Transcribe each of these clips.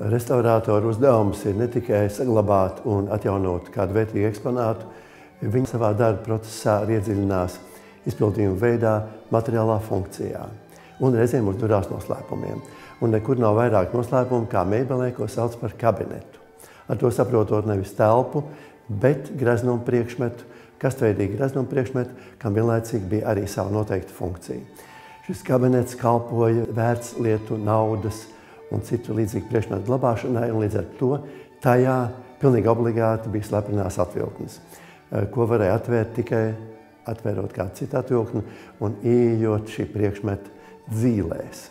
Restaurātoru uzdevums ir ne tikai saglabāt un atjaunot kādu vērtīgu eksponātu, viņi savā darba procesā arī iedziļinās izpildījuma veidā, materiālā funkcijā un reizēm uzdurās noslēpumiem. Un nekur nav vairāk noslēpumu kā mēbelē, ko sauc par kabinetu. Ar to saprotot nevis telpu, bet graznumu priekšmetu, kastveidīgu graznumu priekšmetu, kam vienlaicīgi bija arī sava noteikta funkcija. Šis kabinets kalpoja vērtslietu, naudas un citu līdzīgu priekšmetu glabāšanai, un līdz ar to tajā pilnīgi obligāti bija slepenās atvilktnes, ko varēja atvērt tikai atvērot kādu citu atvilktni un ieejot šī priekšmeta dzīlēs.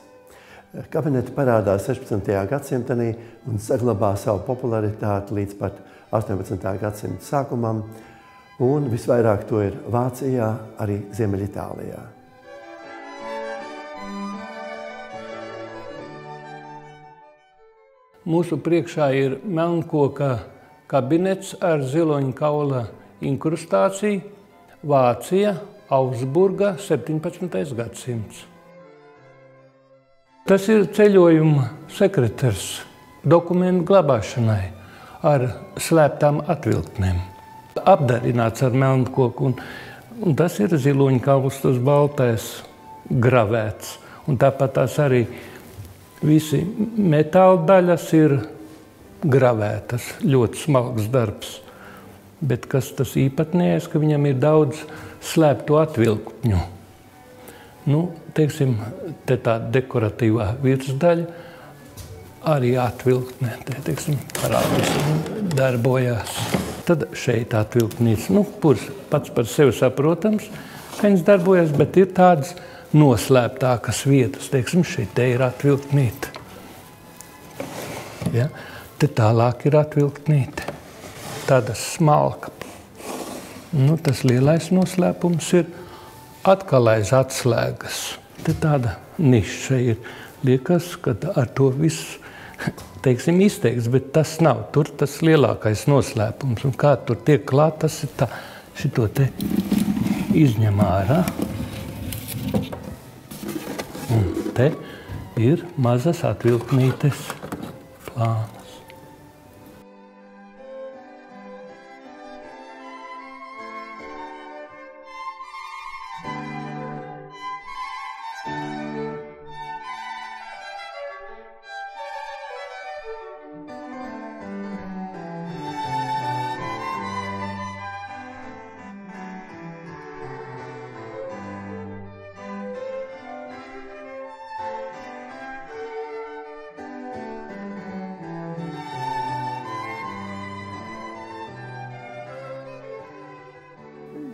Kabineti parādās 16. gadsimtenī un saglabā savu popularitāti līdz pat 18. gadsimta sākumam, un visvairāk to ir Vācijā, arī Ziemeļitālijā. Mūsu priekšā ir melnkoka kabinets ar ziloņa kaula inkrustāciju. Vācija, Augsburga, 17. gadsimts. Tas ir ceļojuma sekretars dokumentu glabāšanai ar slēptām atvilktnēm. Apdarināts ar melnkoku, un tas ir ziloņa kauls, tas baltais, gravēts. Un tāpat tās arī visi metāla daļas ir gravētas, ļoti smalks darbs. Bet kas tas īpatnējais, ka viņam ir daudz slēpto atvilktņu. Teiksim, te tāda dekoratīvā virsdaļa, arī atvilktnē, teiksim, parādīs, darbojās. Tad šeit atvilktnīts, purs pats par sevi saprotams, ka viņas darbojas, bet ir tādas noslēptākas vietas, teiksim, šeit te ir atvilktnīte. Ja? Te tālāk ir atvilktnīte. Tāda smalka. Tas lielais noslēpums ir atkal aiz atslēgas. Te tāda niša ir. Liekas, ka ar to viss, teiksim, izteikts, bet tas nav. Tur tas lielākais noslēpums. Un kā tur tiek klāt, tas ir tā, šito te izņem ārā. Un te ir mazas atvilktnītes plāns.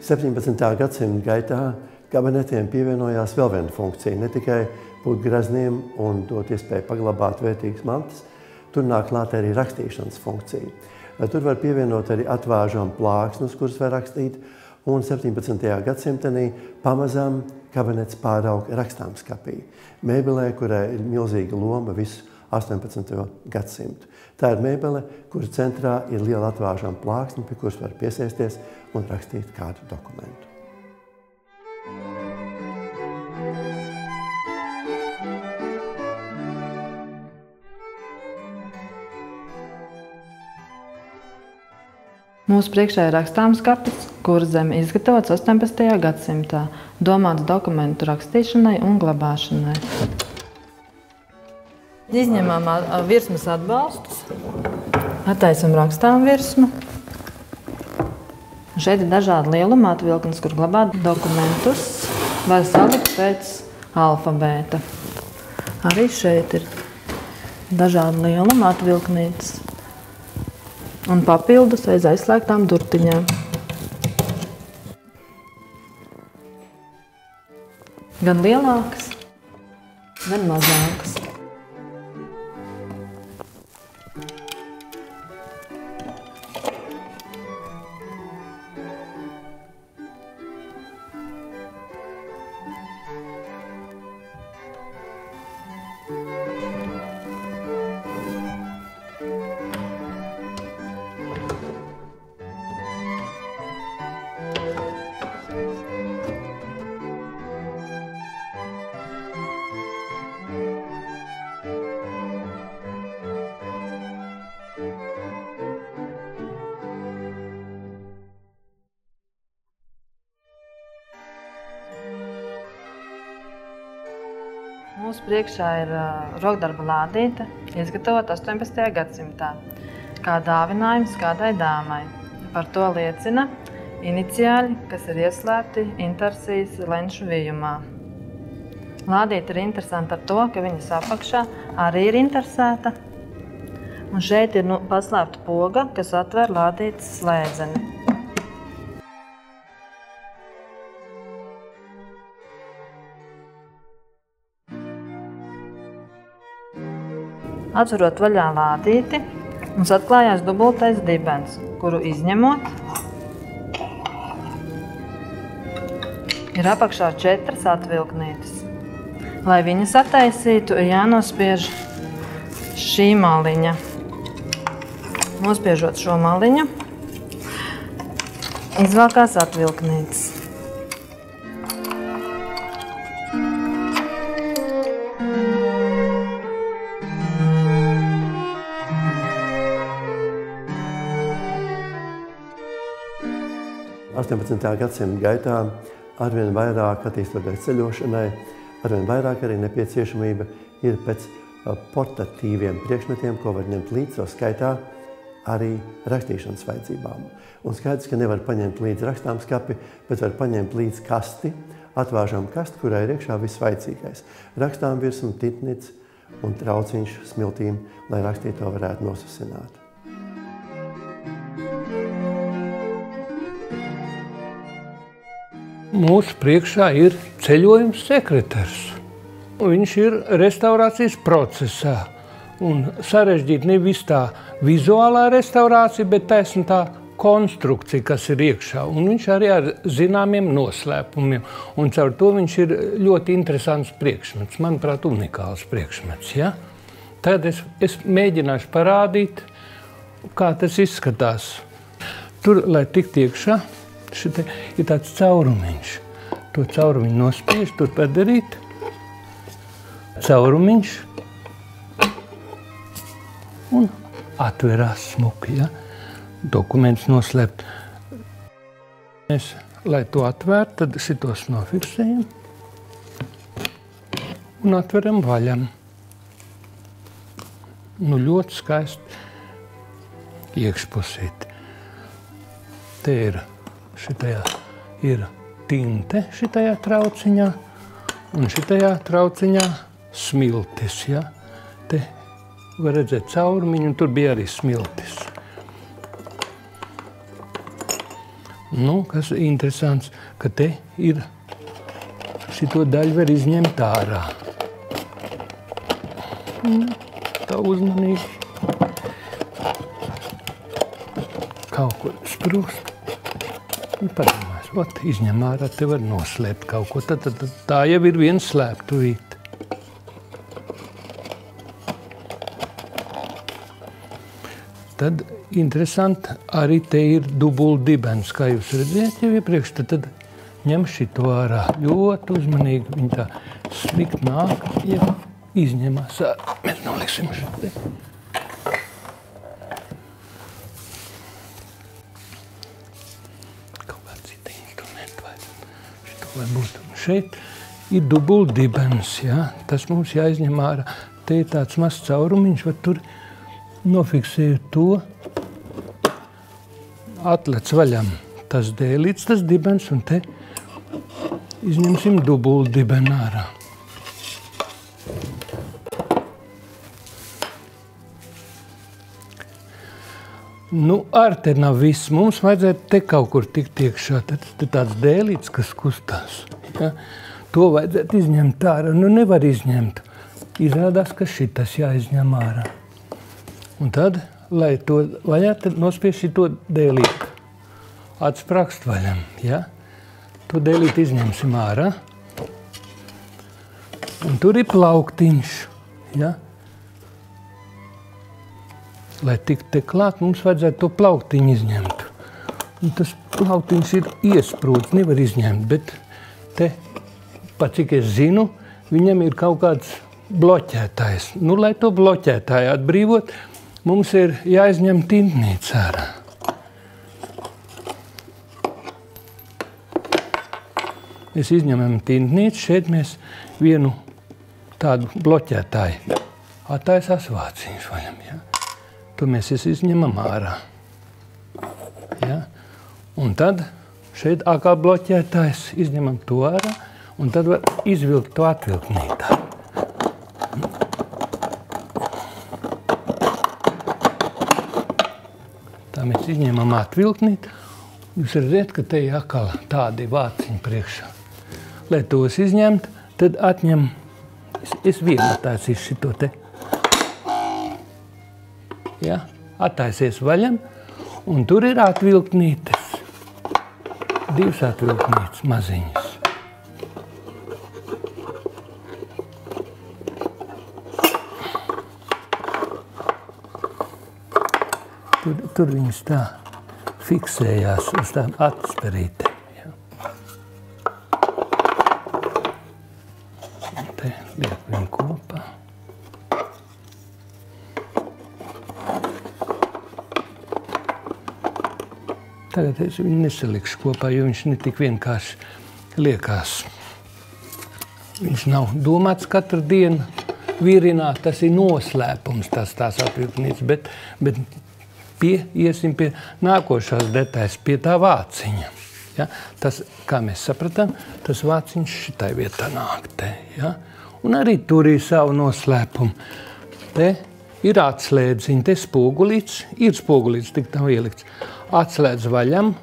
Gadsimta gaitā kabinetiem pievienojās vēl viena funkcija, ne tikai būt grazniem un dot iespēju paglabāt vērtīgas mantas, tur nāk klāt arī rakstīšanas funkcija. Tur var pievienot arī atvāžam plāksnus, kuras var rakstīt, un 17. gadsimtenī pamazām kabinets pārauga rakstāmskapī, mēbelē, kurai ir milzīga loma visu 18. gadsimtu. Tā ir mēbele, kura centrā ir liela atvāžama plāksne, pie kuras var piesēsties un rakstīt kādu dokumentu. Mūsu priekšā ir rakstāmskapis, kura zeme izgatavots 18. gadsimtā, domāts dokumentu rakstīšanai un glabāšanai. Izņemam virsmas atbalstus, attaisam rakstām virsmu. Šeit ir dažādi lieluma atvilktnes, kur glabāt dokumentus, var salikt pēc alfabēta. Arī šeit ir dažādi lieluma atvilktnītes un papildus aiz aizslēgtām durtiņām. Gan lielākas, gan mazākas. Mūsu priekšā ir rokdarba lādīte, izgatavota 18. gadsimtā, kā dāvinājums kādai dāmai. Par to liecina iniciāļi, kas ir ieslēpti intarsijas lenšu vijumā. Lādīte ir interesanta ar to, ka viņas apakšā arī ir intersēta. Un šeit ir paslēpta poga, kas atver lādītes slēdzeni. Atverot vaļā lādīti, mums atklājās dubultais dibens, kuru izņemot, ir apakšā 4 atvilknītes. Lai viņas attaisītu, ir jānospiež šī maliņa. Nospiežot šo maliņu, izvelkās atvilknītes. Gadsimta gaitā arvien vairāk attīstoties ceļošanai, arvien vairāk arī nepieciešamība ir pēc portatīviem priekšmetiem, ko var ņemt līdzi, to skaitā arī rakstīšanas vajadzībām. Un skaidrs, ka nevar paņemt līdzi rakstāmskapi, bet var paņemt līdzi kasti, atvāžam kasti, kurā ir iekšā viss vajadzīgais. Rakstām virsmu, titnic un trauciņš smiltīm, lai rakstīto varētu nosasināt. Mūsu priekšā ir ceļojums sekretars. Viņš ir restaurācijas procesā. Un sarežģīt nevis tā vizuālā restaurācija, bet taisn tā konstrukcija, kas ir iekšā. Un viņš arī ar zināmiem noslēpumiem. Un caur to viņš ir ļoti interesants priekšmets, manuprāt, unikāls priekšmets. Ja? Tad es mēģināšu parādīt, kā tas izskatās. Tur, lai tiktu iekšā, šeit ir tāds caurumiņš. To caurumiņu nospiež, tur padarīt. Caurumiņš. Un atverās smuki, ja? Dokuments noslēpt. Mēs, lai to atvērt, tad šitos nofiksējam un atveram vaļam. Nu, ļoti skaisti iekšpusīt. Te ir, šitajā ir tinte šitajā trauciņā un šitajā trauciņā smiltis, ja? Te var redzēt caurumiņu, un tur bija arī smiltis. Nu, kas interesants, ka te ir šito daļu var izņemt ārā. Tā uzmanīgi. Kaut kur sprūst. Padomās, ot, izņem ārā, te var noslēpt kaut ko. Tā jau ir viena slēptuvīte. Tad interesanti, arī te ir dubultdibens, kā jūs redzējāt jau iepriekš, tad ņem šito ārā. Ļoti uzmanīgi viņi tā slikt nāk, ja izņemās. Mēs noliksim šeit. Kaut kā cita instrumenta vai šito vai būtu. Šeit ir dubultdibens, ja? Tas mums jāizņem ārā. Te ir tāds mazs caurumiņš, var tur nofiksēju to, atlec vaļam tas dēlīts, tas dibens, un te izņemsim dubultdibenu ārā. Nu, ar te nav viss. Mums vajadzētu te kaut kur tikt iekšā. Tad tāds dēlīts, kas kustās. Ja? To vajadzētu izņemt ārā. Nu, nevar izņemt. Izrādās, ka šitas jāizņem ārā. Un tad, lai to vaļā, tad nospiež šito dēlīti. Atsprakst vaļam, ja? To dēlīti izņemsim ārā. Un tur ir plauktiņš, ja? Lai tiktu te klāt, mums vajadzētu to plauktiņu izņemt. Un tas plauktiņš ir iesprūts, nevar izņemt, bet te, pat cik es zinu, viņam ir kaut kāds bloķētājs. Nu, lai to bloķētāju atbrīvot, mums ir jāizņem tintnīca ārā. Mēs izņemam tintnīcu, šeit mēs vienu tādu bloķētāju. Attaisās vāciņus vaļam, ja? To mēs izņemam ārā. Ja? Un tad šeit atkal bloķētājs, izņemam to ārā, un tad var izvilkt to atvilknītā. Tā mēs izņemam atvilknīt. Jūs redzat, ka te ir atkal tādi vāciņi priekšā. Lai tos izņemt, tad atņem, es vienatājos šito te. Ja? Attaisies vaļam, un tur ir atvilknītes. 2 atvilknītes maziņas. Tur viņas tā fiksējās uz tām atsperītēm. Ja. Te liek viņu kopā. Tagad es viņu nesalikšu kopā, jo viņš ne tik vienkārši liekās. Viņš nav domāts katru dienu virināt, tas ir noslēpums, tās atvilknītes, bet iesim pie nākošās detaļas, pie tā vāciņa. Ja? Tas, kā mēs sapratām, tas vāciņš šitai vietā nāk te. Ja? Un arī tur ir savu noslēpumu. Te ir atslēdziņi, te spogulīts, tik nav ielikts. Atslēdz vaļam.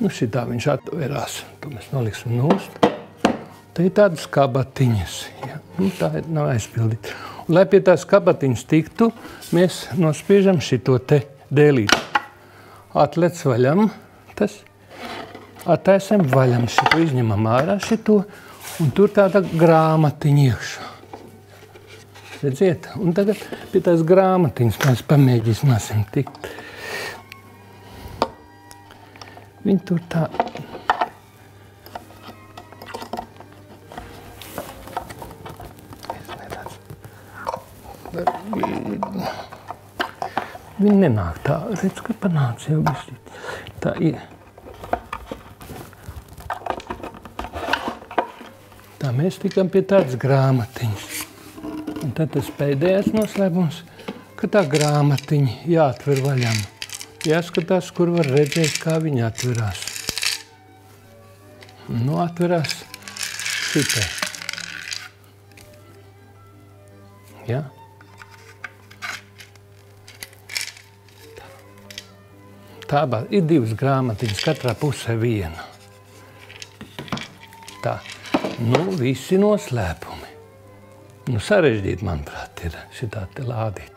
Nu, šitā viņš atverās. To mēs noliksim nost. Te ir tādas kabatiņas. Ja? Nu, tā nav aizpildīta. Un, lai pie tās kabatiņas tiktu, mēs nospiežam šito te dēlīti. Atlec vaļam, tas attaisam vaļam šito, izņemam ārā šito, un tur tāda grāmatiņa iekšā. Redziet, un tagad pie tās grāmatiņas mēs pamēģināsim tikt. Viņi tur tā... Viņi nenāk tā, redz, ka panāc jau visu. Tā ir. Tā mēs tikam pie tādas grāmatiņas. Un tad tas pēdējais noslēpums, ka tā grāmatiņa jāatver vaļam. Jāskatās, kur var redzēt, kā viņa atverās. Nu, atverās šitai. Ja? Tā ir 2 grāmatiņas, katrā pusē viena. Tā. Nu, visi noslēpumi. Nu, sarežģīt, manuprāt, ir šitā te lādīt.